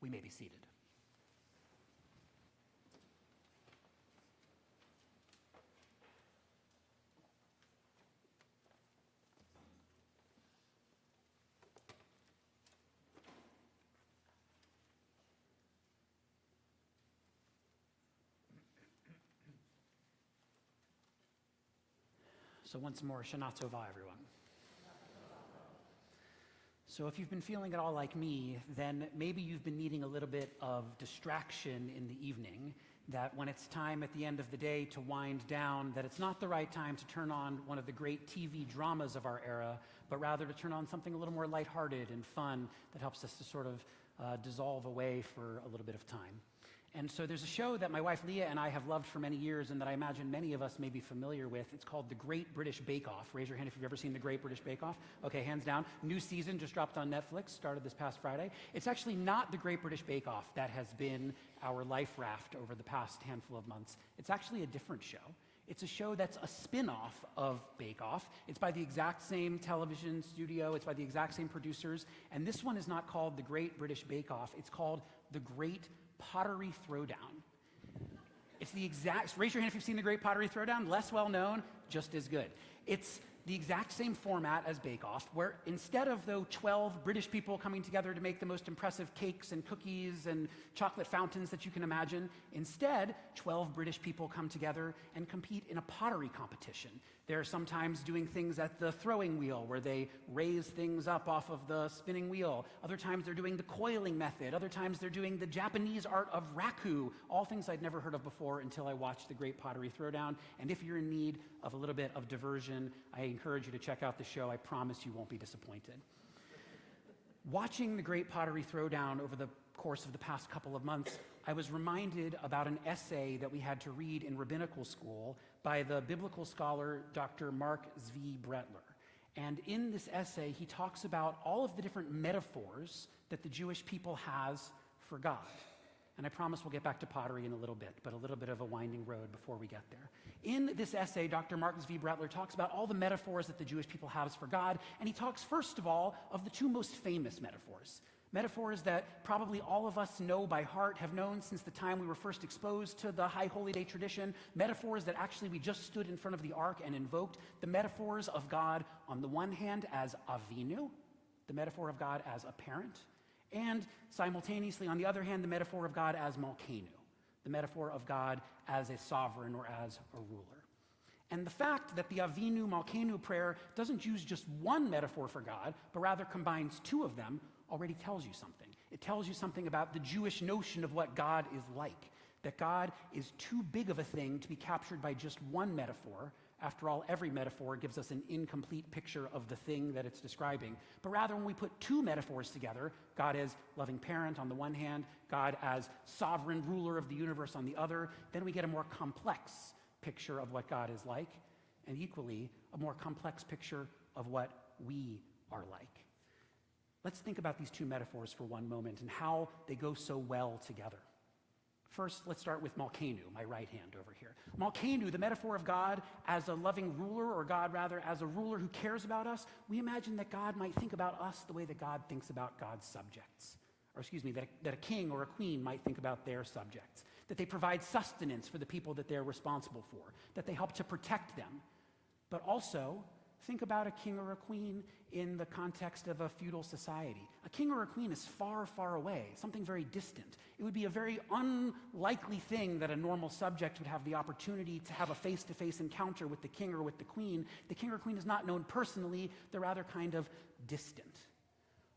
We may be seated. So once more, Shana Tova, everyone. So if you've been feeling at all like me, then maybe you've been needing a little bit of distraction in the evening, that when it's time at the end of the day to wind down, that it's not the right time to turn on one of the great TV dramas of our era, but rather to turn on something a little more lighthearted and fun that helps us to sort of dissolve away for a little bit of time. And so there's a show that my wife Leah and I have loved for many years and that I imagine many of us may be familiar with. It's called The Great British Bake Off. Raise your hand if you've ever seen The Great British Bake Off. Okay, hands down. New season just dropped on Netflix, started this past Friday. It's actually not The Great British Bake Off that has been our life raft over the past handful of months. It's actually a different show. It's a show that's a spin-off of Bake Off. It's by the exact same television studio. It's by the exact same producers. And this one is not called The Great British Bake Off. It's called The Great Pottery Throwdown. It's the exact, raise your hand if you've seen The Great Pottery Throwdown, less well known, just as good. It's the exact same format as Bake Off, where instead of 12 British people coming together to make the most impressive cakes and cookies and chocolate fountains that you can imagine, instead, 12 British people come together and compete in a pottery competition. They're sometimes doing things at the throwing wheel, where they raise things up off of the spinning wheel. Other times they're doing the coiling method. Other times they're doing the Japanese art of raku, all things I'd never heard of before until I watched The Great Pottery Throwdown. And if you're in need of a little bit of diversion, I encourage you to check out the show. I promise you won't be disappointed. Watching The Great Pottery Throwdown over the course of the past couple of months, I was reminded about an essay that we had to read in rabbinical school by the biblical scholar Dr. Mark Zvi Bretler. And in this essay, he talks about all of the different metaphors that the Jewish people has for God. And I promise we'll get back to pottery in a little bit, but a little bit of a winding road before we get there. In this essay, Dr. Mark Zvi Bretler talks about all the metaphors that the Jewish people have for God, and he talks first of all of the two most famous metaphors. Metaphors that probably all of us know by heart, have known since the time we were first exposed to the High Holy Day tradition. Metaphors that actually we just stood in front of the ark and invoked. The metaphors of God on the one hand as Avinu, the metaphor of God as a parent, and simultaneously on the other hand, the metaphor of God as Malkeinu, the metaphor of God as a sovereign or as a ruler. And the fact that the Avinu Malkeinu prayer doesn't use just one metaphor for God, but rather combines two of them, already tells you something. It tells you something about the Jewish notion of what God is like, that God is too big of a thing to be captured by just one metaphor. After all, every metaphor gives us an incomplete picture of the thing that it's describing. But rather, when we put two metaphors together, God as loving parent on the one hand, God as sovereign ruler of the universe on the other, then we get a more complex picture of what God is like, and equally, a more complex picture of what we are like. Let's think about these two metaphors for one moment and how they go so well together. First, let's start with Malkeinu, my right hand over here. Malkeinu, the metaphor of God as a loving ruler, or God rather as a ruler who cares about us. We imagine that God might think about us the way that God thinks about God's subjects. Or excuse me, that a king or a queen might think about their subjects. That they provide sustenance for the people that they're responsible for. That they help to protect them. But also, think about a king or a queen in the context of a feudal society. A king or a queen is far, far away, something very distant. It would be a very unlikely thing that a normal subject would have the opportunity to have a face-to-face encounter with the king or with the queen. The king or queen is not known personally, they're rather kind of distant.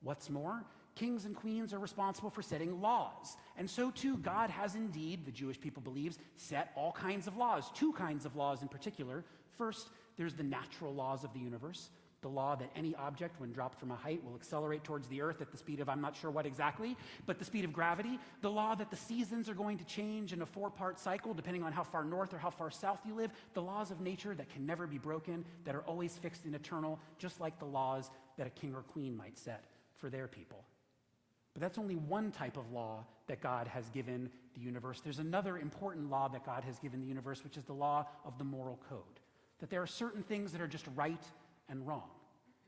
What's more, kings and queens are responsible for setting laws. And so too, God has indeed, the Jewish people believes, set all kinds of laws, two kinds of laws in particular. First, there's the natural laws of the universe, the law that any object, when dropped from a height, will accelerate towards the earth at the speed of I'm not sure what exactly, but the speed of gravity, the law that the seasons are going to change in a 4-part cycle depending on how far north or how far south you live, the laws of nature that can never be broken, that are always fixed and eternal, just like the laws that a king or queen might set for their people. But that's only one type of law that God has given the universe. There's another important law that God has given the universe, which is the law of the moral code. That there are certain things that are just right and wrong,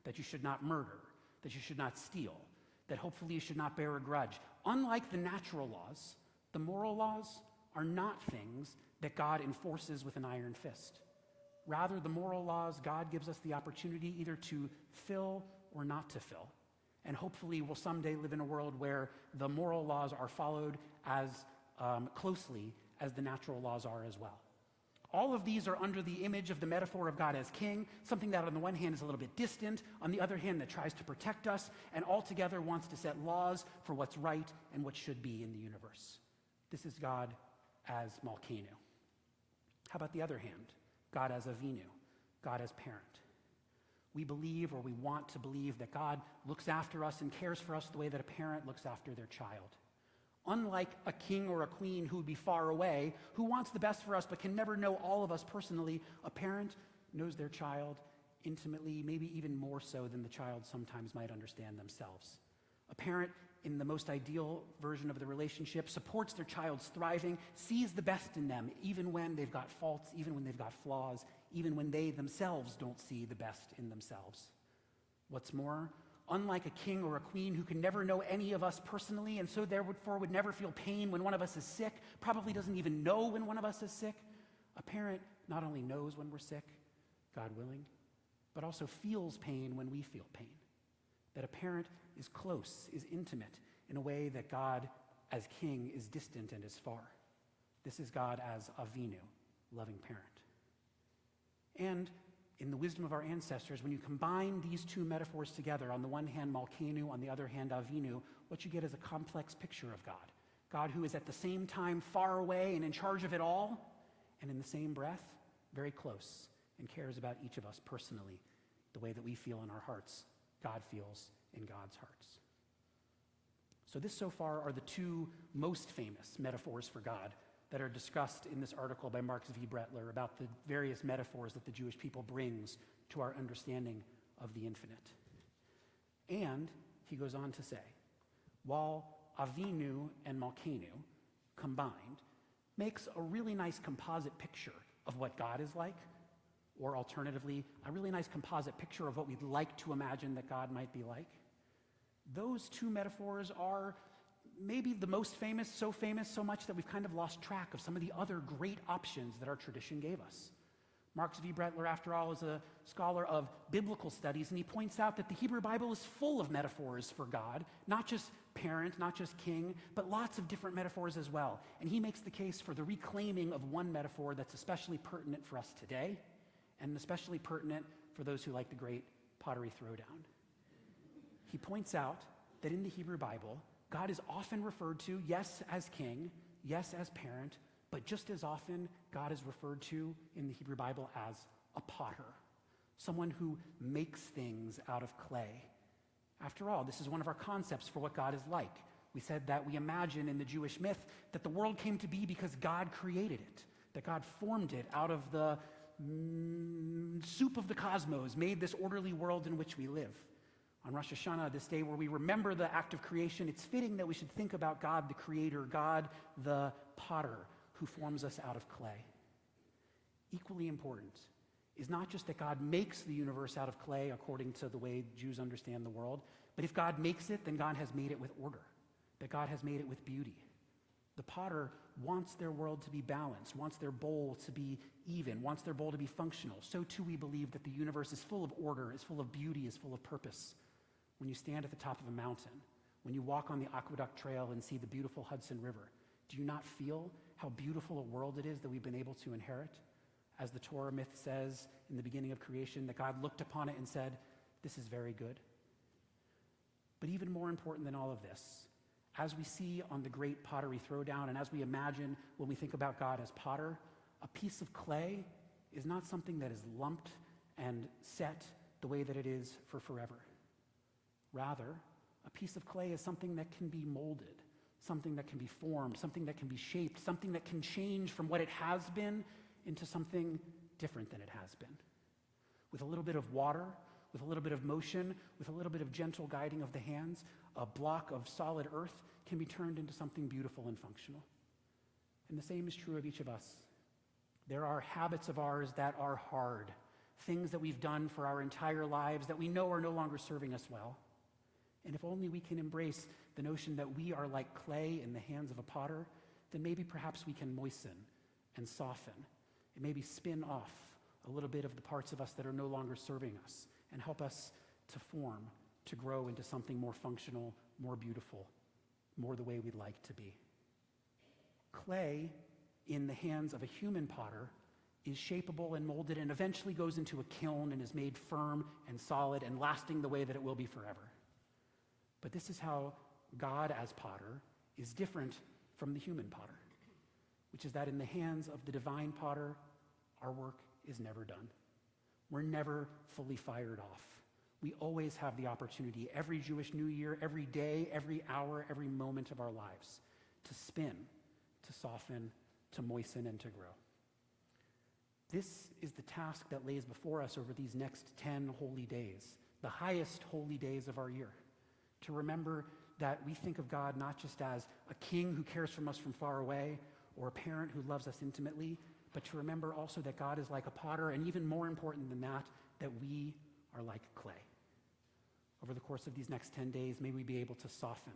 that you should not murder, that you should not steal, that hopefully you should not bear a grudge. Unlike the natural laws, the moral laws are not things that God enforces with an iron fist. Rather, the moral laws, God gives us the opportunity either to fill or not to fill. And hopefully we'll someday live in a world where the moral laws are followed as closely as the natural laws are as well. All of these are under the image of the metaphor of God as king, something that on the one hand is a little bit distant, on the other hand that tries to protect us, and altogether wants to set laws for what's right and what should be in the universe. This is God as Malkeinu. How about the other hand? God as Avinu, God as parent. We believe, or we want to believe, that God looks after us and cares for us the way that a parent looks after their child. Unlike a king or a queen who would be far away, who wants the best for us but can never know all of us personally, a parent knows their child intimately, maybe even more so than the child sometimes might understand themselves. A parent, in the most ideal version of the relationship, supports their child's thriving, sees the best in them, even when they've got faults, even when they've got flaws, even when they themselves don't see the best in themselves. What's more, unlike a king or a queen who can never know any of us personally and so therefore would never feel pain when one of us is sick, probably doesn't even know when one of us is sick, a parent not only knows when we're sick, God willing, but also feels pain when we feel pain. That a parent is close, is intimate, in a way that God, as king, is distant and is far. This is God as Avinu, loving parent. And in the wisdom of our ancestors, when you combine these two metaphors together, on the one hand Malkeinu, on the other hand Avinu, what you get is a complex picture of God. God who is at the same time far away and in charge of it all, and in the same breath, very close and cares about each of us personally, the way that we feel in our hearts, God feels in God's hearts. So this so far are the two most famous metaphors for God that are discussed in this article by Mark V. Brettler about the various metaphors that the Jewish people brings to our understanding of the infinite. And he goes on to say, while Avinu and Malkeinu combined makes a really nice composite picture of what God is like, or alternatively, a really nice composite picture of what we'd like to imagine that God might be like, those two metaphors are maybe the most famous so much that we've kind of lost track of some of the other great options that our tradition gave us. Mark V. Brettler, after all, is a scholar of biblical studies, and he points out that the Hebrew Bible is full of metaphors for God, not just parent, not just king, but lots of different metaphors as well. And he makes the case for the reclaiming of one metaphor that's especially pertinent for us today, and especially pertinent for those who like the great Pottery throwdown. He points out that in the Hebrew Bible, God is often referred to, yes, as king, yes, as parent, but just as often, God is referred to in the Hebrew Bible as a potter, someone who makes things out of clay. After all, this is one of our concepts for what God is like. We said that we imagine in the Jewish myth that the world came to be because God created it, that God formed it out of the soup of the cosmos, made this orderly world in which we live. On Rosh Hashanah, this day where we remember the act of creation, it's fitting that we should think about God the creator, God the potter, who forms us out of clay. Equally important is not just that God makes the universe out of clay according to the way Jews understand the world, but if God makes it, then God has made it with order, that God has made it with beauty. The potter wants their world to be balanced, wants their bowl to be even, wants their bowl to be functional. So too we believe that the universe is full of order, is full of beauty, is full of purpose. When you stand at the top of a mountain, when you walk on the Aqueduct Trail and see the beautiful Hudson River, do you not feel how beautiful a world it is that we've been able to inherit? As the Torah myth says in the beginning of creation, that God looked upon it and said, "This is very good." But even more important than all of this, as we see on the great Pottery throwdown, and as we imagine when we think about God as potter, a piece of clay is not something that is lumped and set the way that it is for forever. Rather, a piece of clay is something that can be molded, something that can be formed, something that can be shaped, something that can change from what it has been into something different than it has been. With a little bit of water, with a little bit of motion, with a little bit of gentle guiding of the hands, a block of solid earth can be turned into something beautiful and functional. And the same is true of each of us. There are habits of ours that are hard, things that we've done for our entire lives that we know are no longer serving us well. And if only we can embrace the notion that we are like clay in the hands of a potter, then maybe perhaps we can moisten and soften and maybe spin off a little bit of the parts of us that are no longer serving us and help us to form, to grow into something more functional, more beautiful, more the way we'd like to be. Clay in the hands of a human potter is shapeable and molded and eventually goes into a kiln and is made firm and solid and lasting the way that it will be forever. But this is how God as potter is different from the human potter, which is that in the hands of the divine potter, our work is never done. We're never fully fired off. We always have the opportunity, every Jewish New Year, every day, every hour, every moment of our lives, to spin, to soften, to moisten, and to grow. This is the task that lays before us over these next 10 holy days, the highest holy days of our year, to remember that we think of God not just as a king who cares for us from far away or a parent who loves us intimately, but to remember also that God is like a potter, and even more important than that, that we are like clay. Over the course of these next 10 days, may we be able to soften,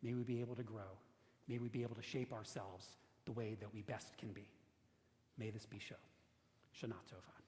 may we be able to grow, may we be able to shape ourselves the way that we best can be. May this be so. Shana Tova.